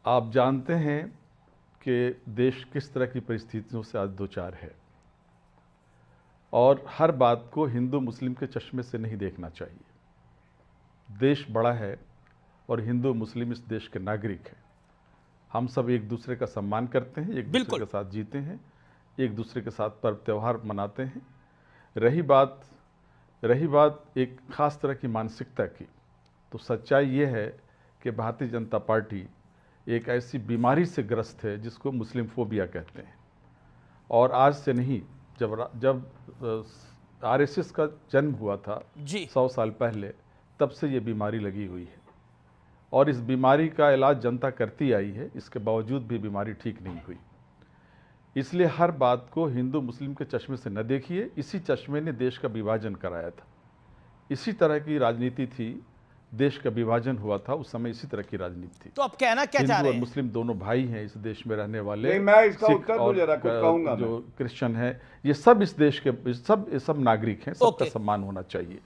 आप जानते हैं कि देश किस तरह की परिस्थितियों से आज दो चार है और हर बात को हिंदू मुस्लिम के चश्मे से नहीं देखना चाहिए। देश बड़ा है और हिंदू मुस्लिम इस देश के नागरिक हैं। हम सब एक दूसरे का सम्मान करते हैं, एक दूसरे के साथ जीते हैं, एक दूसरे के साथ पर्व त्यौहार मनाते हैं। रही बात एक ख़ास तरह की मानसिकता की, तो सच्चाई ये है कि भारतीय जनता पार्टी एक ऐसी बीमारी से ग्रस्त है जिसको मुस्लिम फोबिया कहते हैं। और आज से नहीं, जब आरएसएस का जन्म हुआ था 100 साल पहले, तब से ये बीमारी लगी हुई है और इस बीमारी का इलाज जनता करती आई है। इसके बावजूद भी बीमारी ठीक नहीं हुई। इसलिए हर बात को हिंदू मुस्लिम के चश्मे से न देखिए। इसी चश्मे ने देश का विभाजन कराया था। इसी तरह की राजनीति थी, देश का विभाजन हुआ था उस समय, इसी तरह की राजनीति थी। तो अब कहना क्या चाह रहे हैं? हिंदू और मुस्लिम दोनों भाई हैं इस देश में रहने वाले। नहीं, मैं इसका उत्तर तो जरा कुछ कहूंगा। जो क्रिश्चियन है, ये सब इस देश के सब नागरिक हैं, सबका सम्मान होना चाहिए।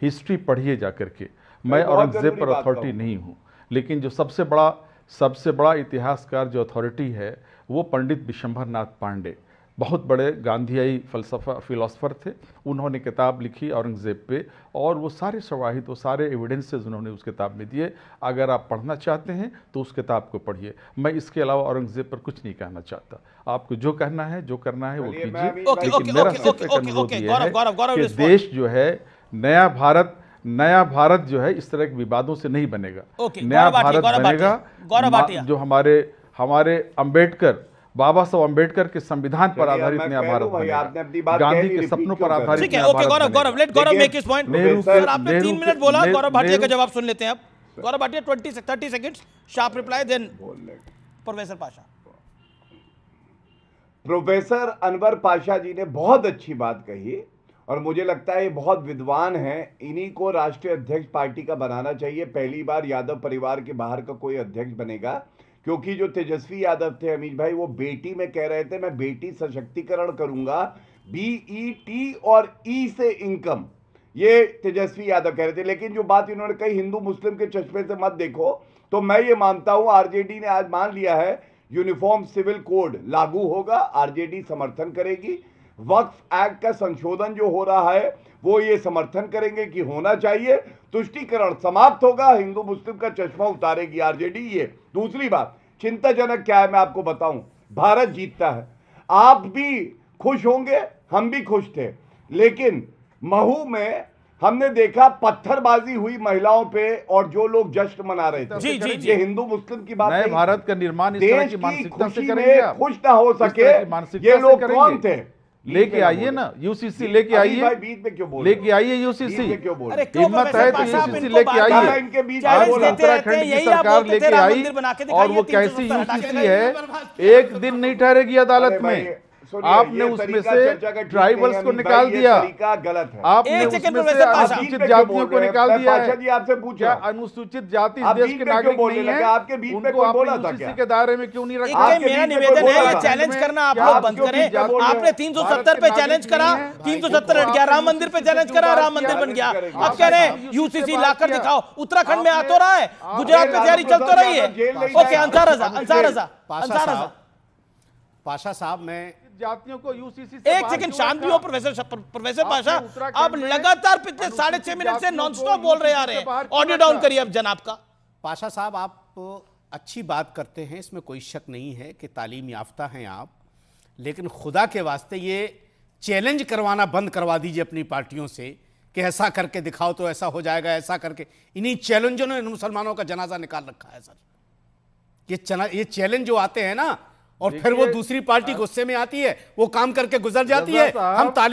हिस्ट्री पढ़िए जा करके। मैं औरंगजेब पर अथॉरिटी नहीं हूँ, लेकिन जो सबसे बड़ा इतिहासकार जो अथॉरिटी है वो पंडित विशंभर नाथ पांडे, बहुत बड़े गांधीयाई फिलोसफर थे। उन्होंने किताब लिखी औरंगजेब पे और वो सारे शवाहिद, वो सारे एविडेंसेस उन्होंने उस किताब में दिए। अगर आप पढ़ना चाहते हैं तो उस किताब को पढ़िए। मैं इसके अलावा औरंगजेब पर कुछ नहीं कहना चाहता। आपको जो कहना है, जो करना है वो कीजिए, लेकिन मेरा सिर्फ एक अनुरोध ये है कि देश जो है, नया भारत जो है इस तरह के विवादों से नहीं बनेगा। नया भारत बनेगा जो हमारे अम्बेडकर, बाबा साहब अम्बेडकर के संविधान पर आधारित नया भारत बनेगा, गांधी के सपनों पर आधारित नया भारत बनेगा। गौरव, लेट गौरव मेक हिज पॉइंट। सर, आपने 3 मिनट बोला, गौरव भाटिया का जवाब सुन लेते हैं अब। Gaurav Bhatia 30 seconds, sharp reply, then professor Pasha. Professor Anwar Pasha ji ने बहुत अच्छी बात कही और मुझे लगता है ये बहुत विद्वान हैं। इन्हीं को राष्ट्रीय अध्यक्ष पार्टी का बनाना चाहिए। पहली बार यादव परिवार के बाहर का कोई अध्यक्ष बनेगा, क्योंकि जो तेजस्वी यादव थे अमीश भाई, वो बेटी में कह रहे थे मैं बेटी सशक्तिकरण करूंगा, BET और E से इनकम, ये तेजस्वी यादव कह रहे थे। लेकिन जो बात इन्होंने कही हिंदू मुस्लिम के चश्मे से मत देखो, तो मैं ये मानता हूं आरजेडी ने आज मान लिया है यूनिफॉर्म सिविल कोड लागू होगा, आरजेडी समर्थन करेगी। वक्फ एक्ट का संशोधन जो हो रहा है वो ये समर्थन करेंगे कि होना चाहिए। तुष्टीकरण समाप्त होगा, हिंदू मुस्लिम का चश्मा उतारेगी आरजेडी। ये दूसरी बात चिंताजनक क्या है मैं आपको बताऊं, भारत जीतता है, आप भी खुश होंगे, हम भी खुश थे, लेकिन महू में हमने देखा पत्थरबाजी हुई महिलाओं पे और जो लोग जश्न मना रहे थे। ये हिंदू मुस्लिम की बात नहीं, भारत का निर्माण इस तरह की मानसिकता से करेंगे। खुश ना हो सके ये लोग कौन थे? लेके आइए ना यूसीसी, लेके आइए, लेके आइए यूसीसी। हिम्मत है तो यूसीसी लेके आइए। आज उत्तराखंड की सरकार लेके आई और वो कैसी यूसीसी है, एक दिन नहीं ठहरेगी अदालत में। आपने उसमें से ट्राइबल्स को निकाल दिया, आपने उसमें से अनुसूचित जातियों को निकाल दिया है। आपसे पूछा अनुसूचित जाति देश के नागरिक नहीं है, आपके बीच में कोई बोला था क्या? के दायरे में क्यों नहीं रखा? मेरा निवेदन है ये चैलेंज करना आप लोग बंद करें। आपने 370 पे चैलेंज करा, 370 हट गया, राम मंदिर पे चैलेंज करा, राम मंदिर बन गया। अब कह रहे हैं यूसीसी लाकर दिखाओ। उत्तराखंड में आ तो रहा है, गुजरात में तैयारी चल तो रही है। ओके, अंसार रजा पाशा साहब, मैं जातियों को यूसीसी से एक सेकंड शांत भी हो प्रोफेसर पाशा। आप लगातार पिछले 6.5 मिनट से नॉनस्टॉप बोल रहे आ रहे हैं। ऑडियो डाउन करिए अब जनाब का। पाशा साहब, आप अच्छी बात करते हैं, इसमें कोई शक नहीं है कि तालीम याफ्ता हैं आप, लेकिन खुदा के वास्ते ये चैलेंज करवाना बंद करवा दीजिए अपनी पार्टियों से कि ऐसा करके दिखाओ तो ऐसा हो जाएगा, ऐसा करके। इन्हीं चैलेंजों ने मुसलमानों का जनाजा निकाल रखा है सर। ये चैलेंज जो आते हैं ना, और फिर वो दूसरी पार्टी गुस्से में आती है, वो काम करके गुजर जाती है,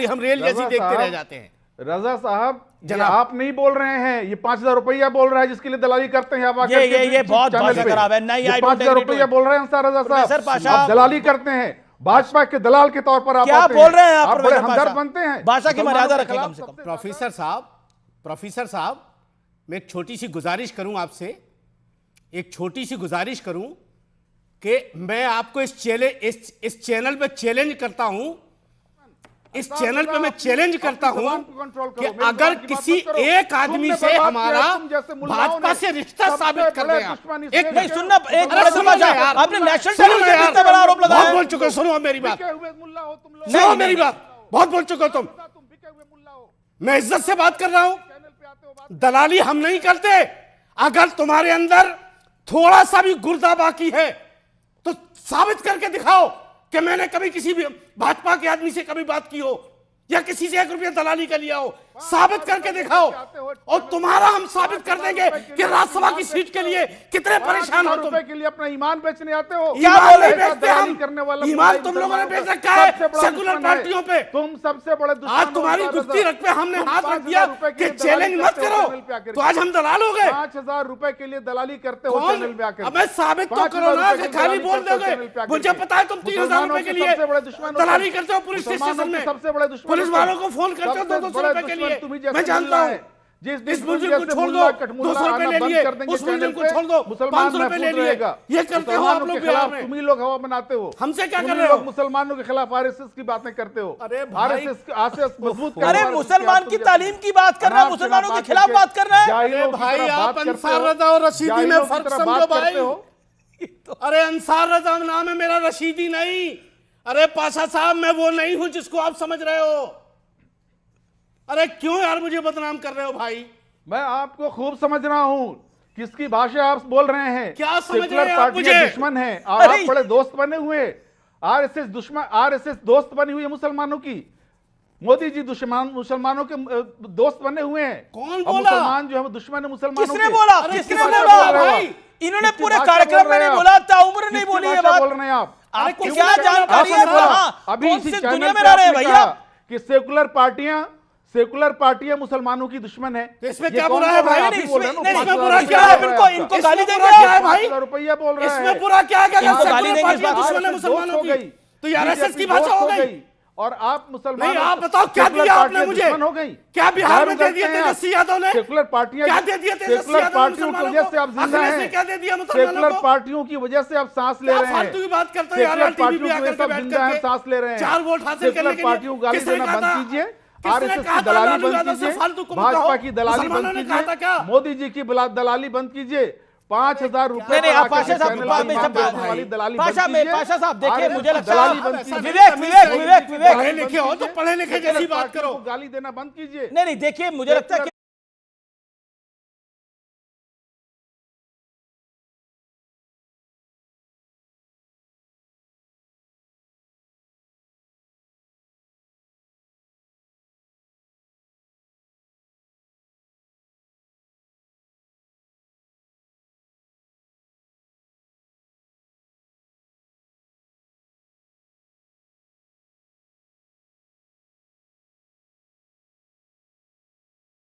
हम रेल जैसी देखते रह जाते हैं। रजा साहब, आप नहीं बोल रहे हैं, ये 5,000 रुपया बोल रहा है जिसके लिए दलाली करते हैं। ये बहुत खराब है। नहीं, 5,000 रुपया बोल रहे हैं रजा साहब, आप दलाली करते हैं, भाजपा के दलाल के तौर पर आप क्या बोल रहे हैं? आप बड़े हमदर्द बनते हैं। भाषा की मर्यादा रखें कम से कम। प्रोफेसर साहब, मैं एक छोटी सी गुजारिश करूं आपसे, एक छोटी सी गुजारिश करूं कि मैं आपको इस चैनल पे चैलेंज करता हूं इस चैनल पे मैं चैलेंज करता हूं कि अगर किसी एक आदमी से हमारा भाजपा से रिश्ता साबित कर दिया, एक नहीं सुनना, एक बड़ा समाचार यार, आपने नेशनल सुनो टेलीविजन ना पे यार, इतना बड़ा आरोप लगाया बहुत है। बोल चुके हो, सुनो अब मेरी बात, नहीं, सुनो मेरी बात, बहुत बोल चुके हो तुम। मैं इज्जत से बात कर रहा हूं, दलाली हम नहीं करते। अगर तुम्हारे अंदर थोड़ा सा भी गुर्दा बाकी है तो साबित करके दिखाओ कि मैंने कभी किसी भी भाजपा के आदमी से कभी बात की हो या किसी से 1 रुपया दलाली का लिया हो, साबित करके दिखाओ। और तुम्हारा हम साबित कर देंगे कि राज्यसभा की सीट के लिए कितने परेशान हो तुम। के लिए अपना ईमान बेचने आते हो। ईमान नहीं बेचते हम, करने वाला ईमान तुम लोगों ने बेच रखा है सेकुलर पार्टियों पे। तुम सबसे बड़े दुश्मन आज तुम्हारी दुखती रख पे हमने हाथ रख दिया कि चैलेंज मत करो, तो आज हम दलाल हो गए। 5,000 रुपए के लिए दलाली करते हो चैनल पे आकर। हमें साबित तो करो ना कि खाली बोल दोगे। मुझे पता है तुम 3,000 रुपए के लिए दलाली करते हो पुलिस स्टेशन में, सबसे बड़े दुश्मन पुलिस वालों को फोन करते हो 200 रुपए के लिए। मैं जानता हूँ, इस मुलजिम को छोड़ दो, 200 रुपए ले लिए, उस मुलजिम को छोड़ दो, 500 रुपए ले लिए। ये करते हो आप लोग बिहार में। तुम ही लोग हवा बनाते हो। हमसे क्या कर तुम ही रहे हो? लोग मुसलमानों के खिलाफ आरएसएस की बातें करते हो। अरे भाई, आरएसएस मजबूत करने अरे वाले मुसलमान तुम की जैसे तालीम की बात कर रहा है, मुसलमानों के खिलाफ बात कर रहा है। जाहिलों अरे की भाई, तरह आप बात करते अंसार हो। रजा और रशीदी में जाहिलों की फर्क तरह समझो बात भाई। करते हो। अरे अंसार रजा नाम है मेरा, रशीदी नहीं। अरे पाशा साहब, मैं वो नहीं हूं जिसको आप समझ रहे हो। अरे क्यों यार मुझे बदनाम कर रहे हो भाई? मैं आपको खूब समझ रहा हूं किसकी भाषा आप बोल रहे हैं। क्या समझ सेकुलर रहे हैं आप पार्टियां मुझे? दुश्मन हैं और आप बड़े दोस्त बने हुए। आरएसएस दुश्मन, आरएसएस दोस्त बनी हुई है मुसलमानों की। मोदी जी मुसलमानों के दोस्त बने हुए हैं। कौन और बोला? मुसलमान जो है वो दुश्मन है मुसलमानों किसने के। बोला? अरे किसने किसकी बोला भाषा बोल रहे हो भाई? आप? इन्होंने किसकी पूरे भाषा कार्यक्रम बोल में रहे नहीं हैं बोला, आप? ताउम्र नहीं किसकी बोली है भाषा बात। बोल रहे हैं आप? आपको किसकी क्या भाषा जानकारी है? आपने बोला? कहाँ? अभी कौन इसी सी चैनल दुनिया में पे रह रहे हैं आपने भैया? कहा कि सेकुलर पार्टियां मुसलमानों की दुश्मन है। तो इसमें ये क्या कौन बुरा है बोल रहा भाई? आप ही बोल रहे हैं ना, नहीं, इसमें 5,000 बुरा क्या है? इनको इसमें गाली बुरा देंगे क्या है भाई? 5,000 रुपया बोल रहा है। इसमें बुरा क्या है? इनको अगर गाली देंगे इस पार्टियां बात दुश्मन है मुसलमानों की, तो ये आरएसएस की भाषा हो गई। और आप मुसलमान नहीं, आप बताओ क्या दिया आपने मुझे? हो गई। क्या बिहार में दे दिए तेजस्वी यादव ने? सेकुलर पार्टियां, क्या दे दिया तेजस्वी सेकुलर यादव पार्टियों की वजह से आप जिंदा अखिलेश ने हैं। क्या दे दिया मुसलमानों सेकुलर को? पार्टियों की वजह से आप सांस ले क्या रहे हैं। फालतू की बात करते हो यार? सेकुलर टीवी पार्टियों पे की आकर वजह से के आप बैठ जिंदा हैं, करके सांस ले रहे हैं। 4 वोट हासिल करने सेकुलर के पार्टियों को लिए गाली किसने देना कहा बंद था? कीजिए। किसने आरएसएस कहा की था दलाली लालू बंद यादव से कीजिए। फालतू को भाजपा बताओ? की दलाली मुसलमानों बंद ने कहा था क्या? कीजिए। मोदी जी की दलाली बंद कीजिए। 5,000 रुपए नहीं, आप पाशा साहब, पाशा साहब देखिए, मुझे लगता है विवेक पढ़े लिखे हो तो पढ़े लिखे जैसी बात करो। गाली देना बंद कीजिए। नहीं देखिए, मुझे लगता है कि